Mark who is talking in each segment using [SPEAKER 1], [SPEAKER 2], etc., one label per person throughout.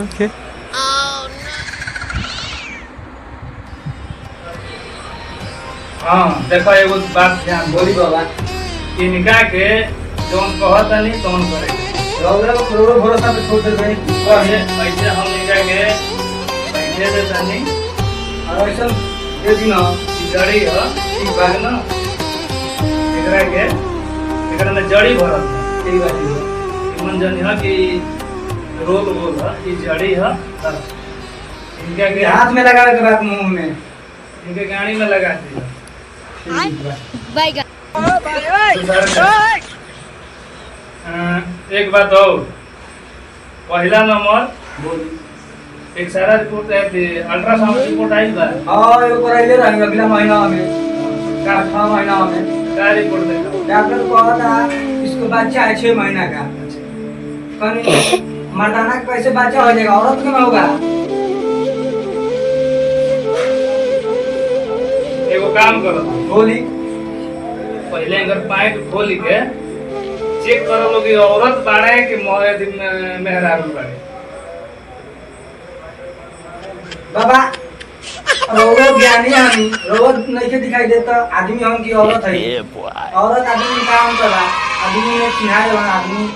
[SPEAKER 1] Okay.
[SPEAKER 2] हाँ देखो एगो बात ध्यान
[SPEAKER 3] बोली बाबा
[SPEAKER 2] इनका के जौन कहता नहीं तौन करे
[SPEAKER 3] रौरा करोड़ों भरोसा पे छोड़ दे भाई
[SPEAKER 2] ऐसे ऐसे हम इनका के पैसे देता नहीं
[SPEAKER 3] और ऐसा दे दी ना
[SPEAKER 2] जड़ी है
[SPEAKER 3] ठीक बात
[SPEAKER 2] ना एकरा में जड़ी भरल है
[SPEAKER 3] ठीक बात है
[SPEAKER 2] मन जन है कि रोग बोल है कि जड़ी है इनका के
[SPEAKER 3] हाथ में लगा के बात मुंह में
[SPEAKER 2] इनके गाड़ी में लगा दिया एक बात और पहला नंबर
[SPEAKER 3] बोली
[SPEAKER 2] एक सारा रिपोर्ट है थी अल्ट्रासाउंड रिपोर्ट आई बा
[SPEAKER 3] हाँ ये कराइले रहेंगे अगला महीना में
[SPEAKER 2] का
[SPEAKER 3] 6 महीना में
[SPEAKER 2] का रिपोर्ट देखा
[SPEAKER 3] डॉक्टर कहा था इसको बच्चा है 6 महीना का कहीं मर्दाना के कैसे बच्चा हो जाएगा औरत के में होगा
[SPEAKER 2] एगो काम करो
[SPEAKER 3] बोली
[SPEAKER 2] पहले अगर पाइप खोल के चेक करो लोग ये औरत बाड़े कि दिन मेहरारू बाड़े
[SPEAKER 3] बाबा रोग ज्ञानी हमी रोग नहीं के दिखाई देता आदमी हम की औरत है औरत आदमी काम करा आदमी ने चिन्हाए वाला आदमी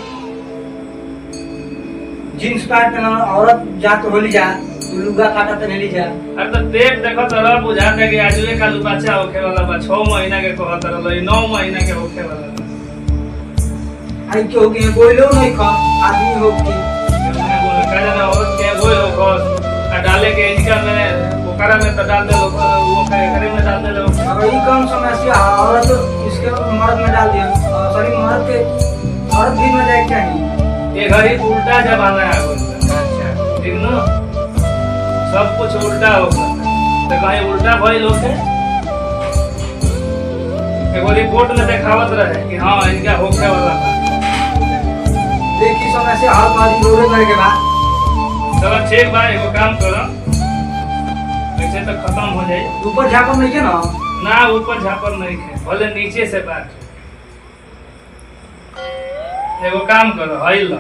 [SPEAKER 3] जींस पैंट पहना औरत जात होली जा लुगा काटा तो नहीं जा
[SPEAKER 2] अरे तो पेट देखो तो रह बुझाता है कि आजुए का बच्चा होखे वाला बा 6 महीना के कहत रहल 9 महीना के होखे वाला
[SPEAKER 3] आई क्यों के बोलो नहीं खा आदमी हो की
[SPEAKER 2] मैंने बोला का जाना औरत के बोल हो कस आ डाले के इनका में ओकरा में तो डाल दे वो करे में डाल दे लो
[SPEAKER 3] अब ये कौन समस्या है? औरत इसके मर्द में डाल दिया सॉरी मर्द के औरत भी में जाए क्या नहीं
[SPEAKER 2] ये घड़ी उल्टा जमाना आ गया अच्छा ठीक ना सब कुछ उल्टा हो तो कहीं उल्टा भइल होके एगो रिपोर्ट में दिखावत रहे कि हाँ इनका होखे वाला था
[SPEAKER 3] देखी समस्या हर बारी रोने करे के बाद
[SPEAKER 2] चलो ठीक बा एगो काम करो ऐसे तो खत्म हो जाए
[SPEAKER 3] ऊपर झापर नहीं के ना
[SPEAKER 2] ना ऊपर झापर नहीं खे भले नीचे से बात एगो काम करो हईल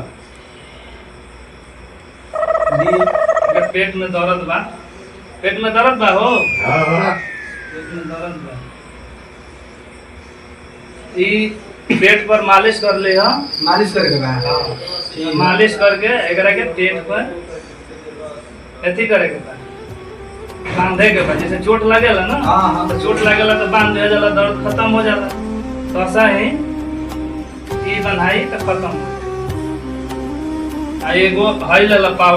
[SPEAKER 2] अगर पेट में दर्द बा पेट में दर्द बा हो
[SPEAKER 3] हां
[SPEAKER 2] पेट में दर्द बा ई पेट पर मालिश कर ले हां
[SPEAKER 3] मालिश करे के बाद
[SPEAKER 2] मालिश करके एकरा के पेट पर एथी करे के बा बांधे के बा जैसे चोट लागेला ना
[SPEAKER 3] हां
[SPEAKER 2] तो चोट लागेला तो बांध दिया जाला दर्द खत्म हो जाला तो ऐसा ही ई बंधाई तो खत्म हो आ एगो हईल ला